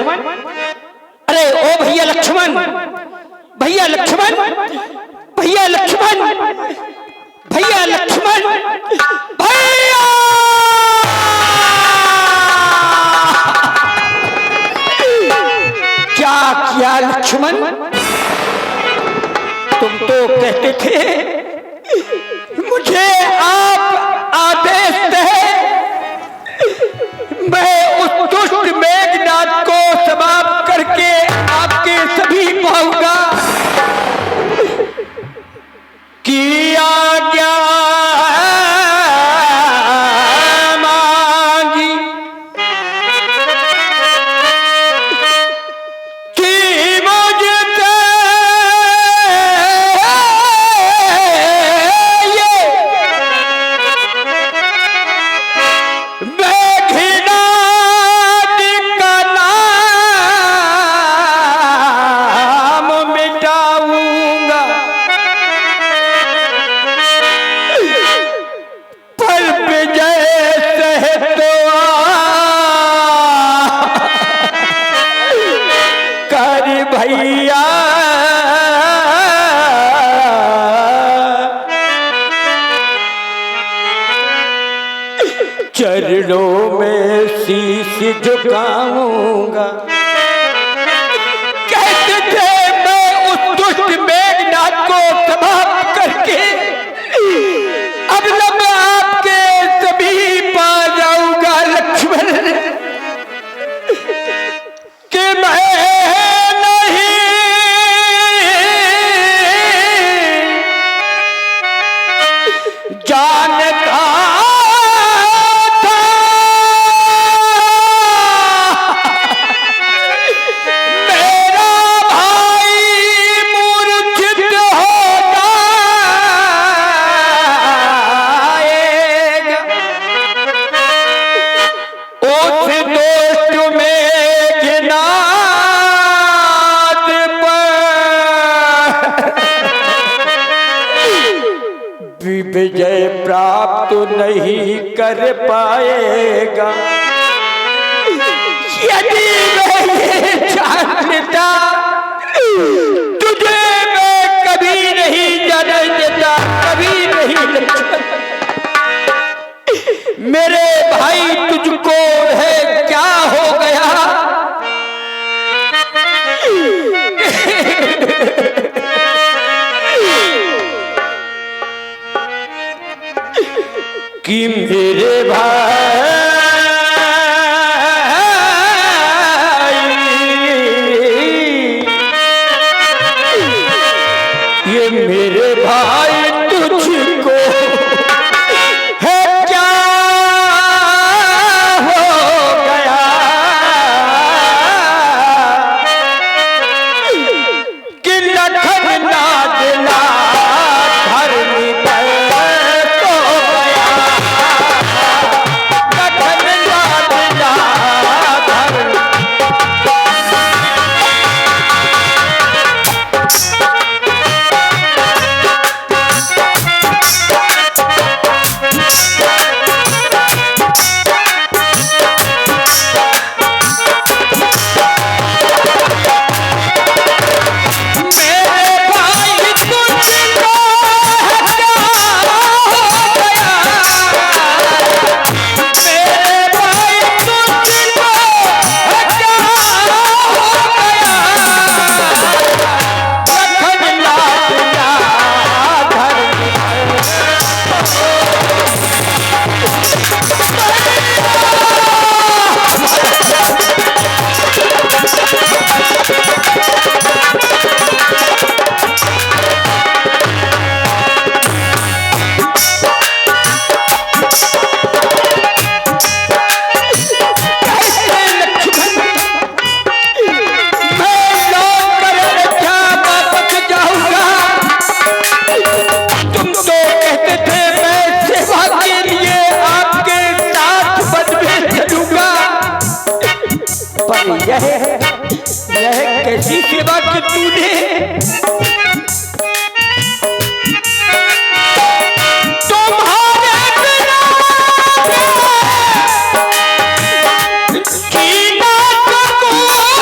अरे ओ भैया लक्ष्मण, भैया लक्ष्मण, भैया लक्ष्मण, भैया लक्ष्मण, भैया क्या किया लक्ष्मण? तुम तो कहते थे मुझे आप आदेश दे, मैं उस दुष्ट मेघनाद को समाप्त करके आपके सभी पाऊंगा। की आज्ञा मांगी कि मुझसे भैया चरणों में शीश झुकाऊंगा। कहते थे मैं उस दुष्ट मेघनाद को समाप्त करके अब न मैं आपके सभी पा जाऊंगा लक्ष्मण, कि मैं जानता था मेरा भाई मूर्छित हो जाएगा। उस दोस्त मेघनाद पर विजय प्राप्त नहीं कर पाएगा। यदि मैं ये जानता तुझे मैं कभी नहीं जाने देता, कभी नहीं लगता। मेरे भाई तुझको है क्या हो गया? कि मेरे भाई ये मेरे भाई तुझको है क्या हो गया? कि लखन नादला धरनी पर यह कैसी सेवा की तूने? तुम्हारे बिना की ना सकूं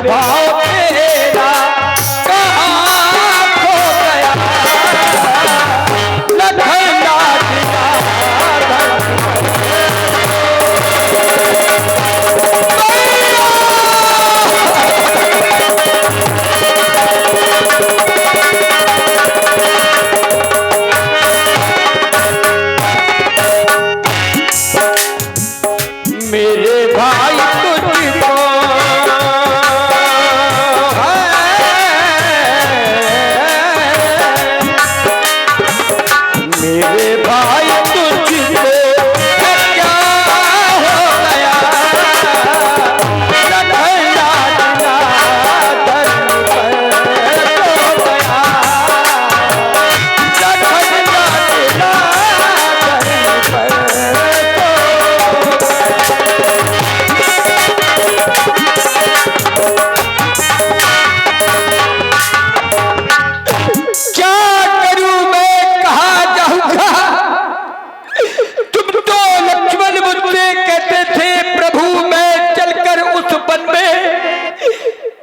भाव तेरा कहाँ खो गया लखना मेरे भाई तुझको मेरे भाई तुझको क्या हो गया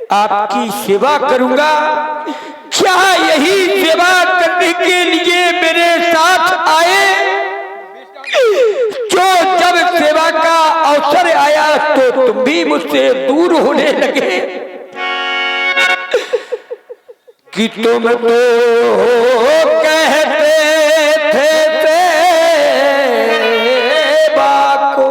आपकी सेवा करूंगा। क्या यही सेवा करने के लिए मेरे साथ आए? जो जब सेवा का अवसर आया तो तुम भी मुझसे दूर होने लगे कि तुम तो कहते थे सेवा को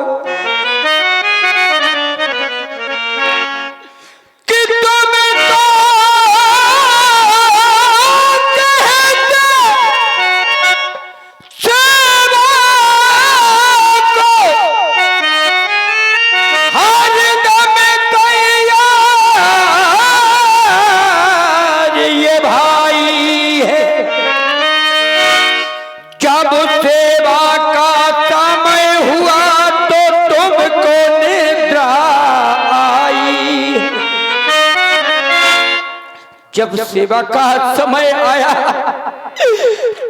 जब सेवा का समय आया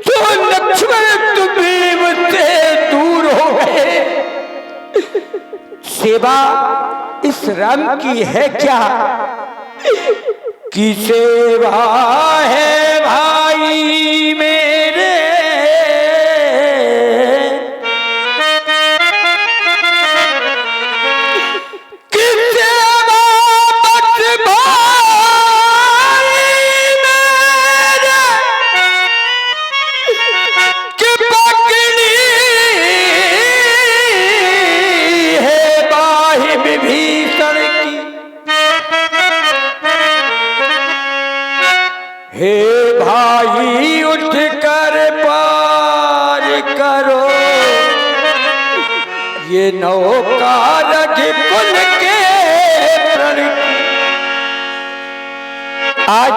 तो लक्ष्मण तुम भी मुझसे दूर हो गए। सेवा इस राम की है क्या कि सेवा है भाई मेरे हे भाई उठ कर पार करो ये नौका रघुकुल के प्रण। आज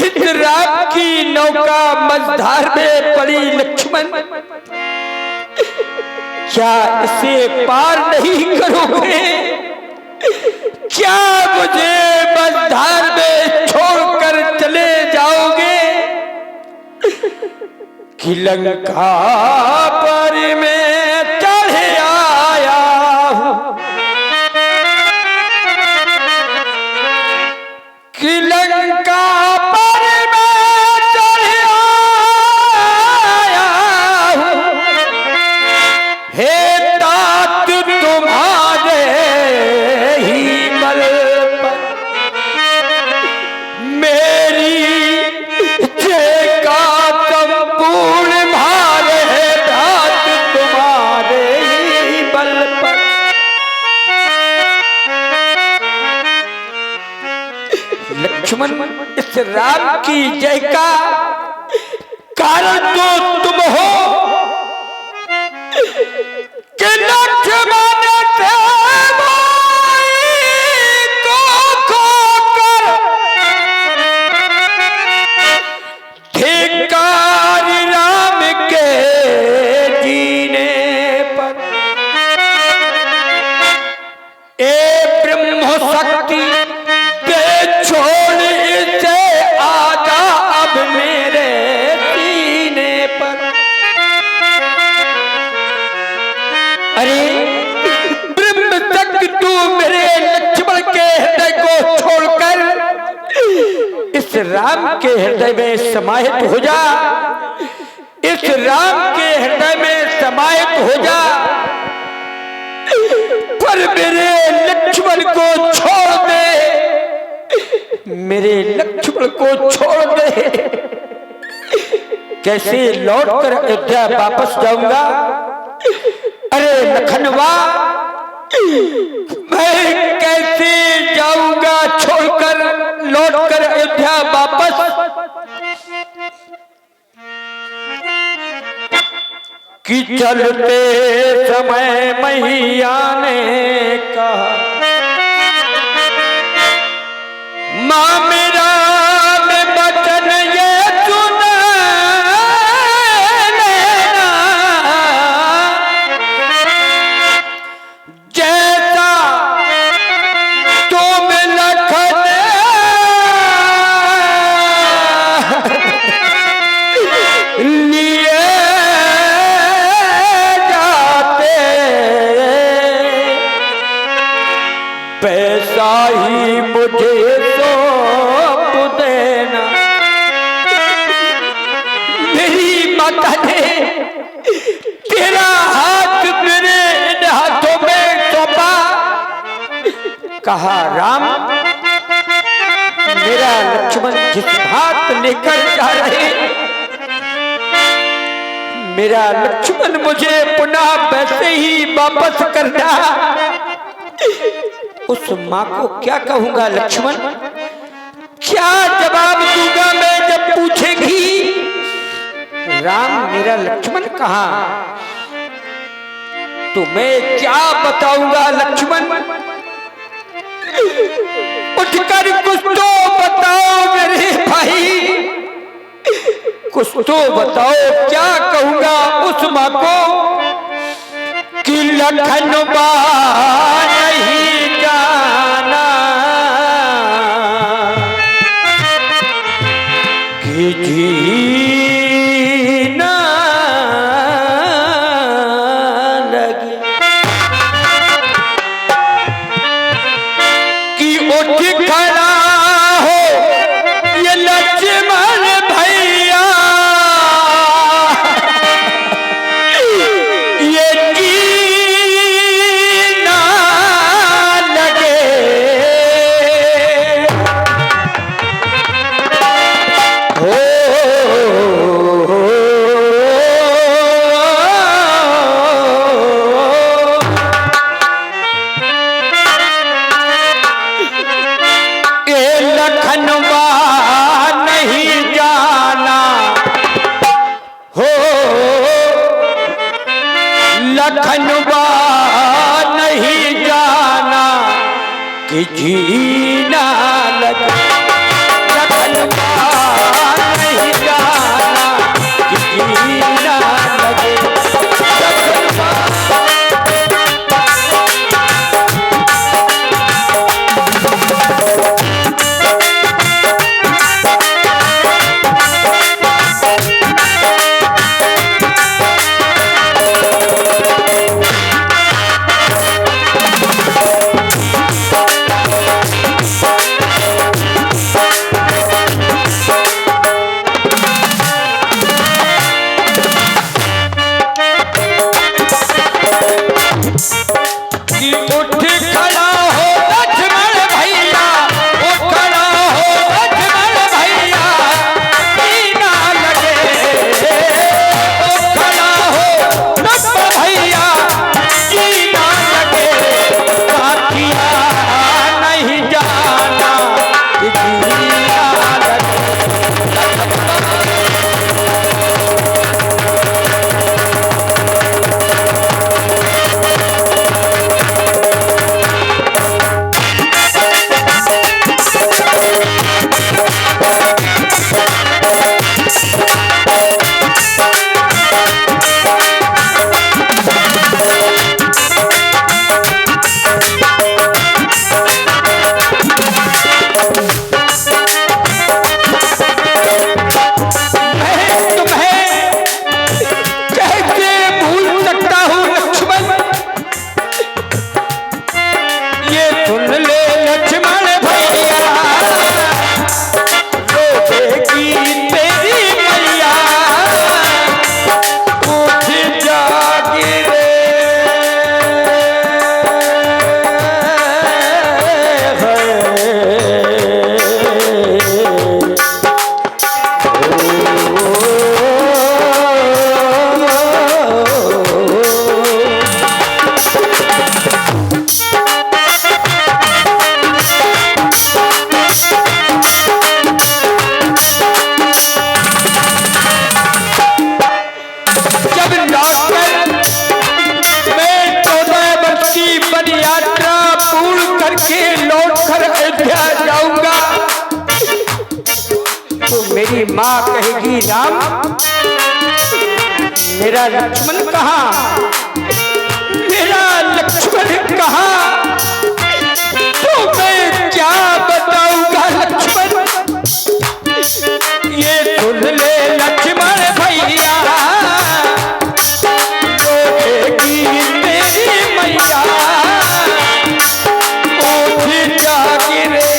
इस रात की नौका मझधार में पड़ी लक्ष्मण, क्या इसे पार नहीं करोगे? क्या मुझे मझधार में छोड़कर चले जाओगे कि लंका पर मैं चढ़ आया हूं कि लंका पर मैं चढ़ आया हूं। हे तात तुम्हारे ही बल पर मेरी जय का संपूर्ण भार है, तात तुम्हारे ही बल पर। लक्ष्मण इस राम की जय का कारण तो तुम हो कि लक्ष्मण से भाई को खोकर धिक्कार राम के जीने पर। ए ब्रह्म शक्ति दे छोड़ इसे आजा अब मेरे सीने पर। राम के हृदय में समाहित हो जा, इस राम के हृदय में समाहित हो जा, पर मेरे लक्ष्मण को छोड़ दे, मेरे लक्ष्मण को छोड़ दे। कैसे लौटकर अयोध्या वापस जाऊंगा? अरे लखनवा, मैं कैसे जाऊंगा छोड़कर, लौटकर अयोध्या वापस? कि चलते समय मैया ने कहा, माँ मेरा में बचन ये सुन लेना, जैसा तुम लखन लिए पैसा ही मुझे सौंप देना। मेरी माता ने तेरा हाथ मेरे इन हाथों में सौंपा, कहा राम, मेरा लक्ष्मण जिस हाथ लेकर जा रहे, मेरा लक्ष्मण मुझे पुनः वैसे ही वापस करना। उस माँ को क्या कहूंगा लक्ष्मण, क्या जवाब दूंगा मैं जब पूछेगी राम मेरा लक्ष्मण कहाँ? तो मैं क्या बताऊंगा लक्ष्मण? उठकर कुछ तो बताओ मेरे भाई, कुछ तो बताओ, क्या कहूंगा उस माँ को कि लखनवा नहीं जाना, कि जीना लगे, कि उठ खड़ा हो ये लक्ष्मण भैया, ये जीना लगे। लखनवा नहीं जाना हो, लखनवा नहीं जाना, कि जीना लगे, लखनवा नहीं जाना, कि जीना लगे, लखनवा। राम मेरा लक्ष्मण कहाँ, मेरा लक्ष्मण कहाँ, तो मैं क्या बताऊंगा लक्ष्मण। ये सुन ले लक्ष्मण भैया, रोएगी तेरी मैया, उठ जा गिरे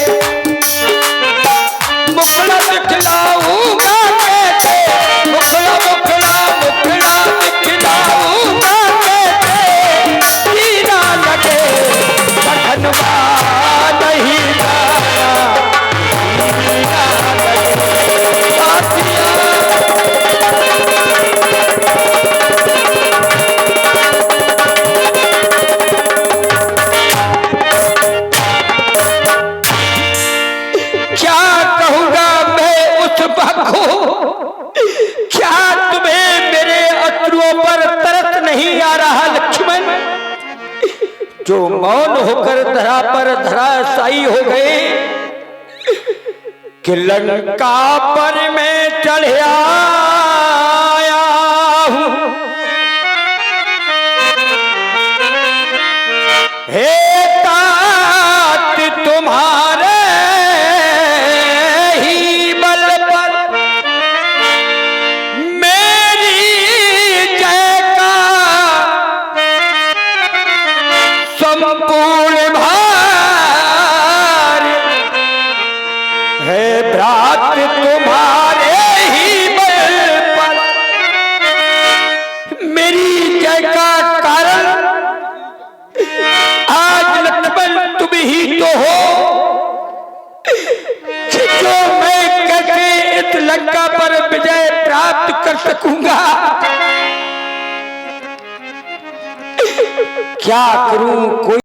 मुखड़ा दिखलाऊंगा कैसे, मुखड़ा मुखड़ा मुखड़ा दिखलाऊंगा कैसे, हीरा लगे बखनवा नहीं जाना, हीरा लगे साथिया। क्या कहूंगा मैं उस को, क्या तुम्हें मेरे अश्रुओं पर तरस नहीं आ रहा लक्ष्मण, जो मौन होकर धरा पर धराशायी हो गए, कि लंका पर मैं चढ़ आया हूं। हे तात तुम्हारे ही बल पर मेरी जय का संपूर्ण भार है, भ्रात तुम्हारे ही बल पर मेरी जय का कारण आज लक्ष्मण तुम ही तो हो, जो मैं कैसे इस लंका पर विजय प्राप्त कर सकूंगा। क्या करूं, कोई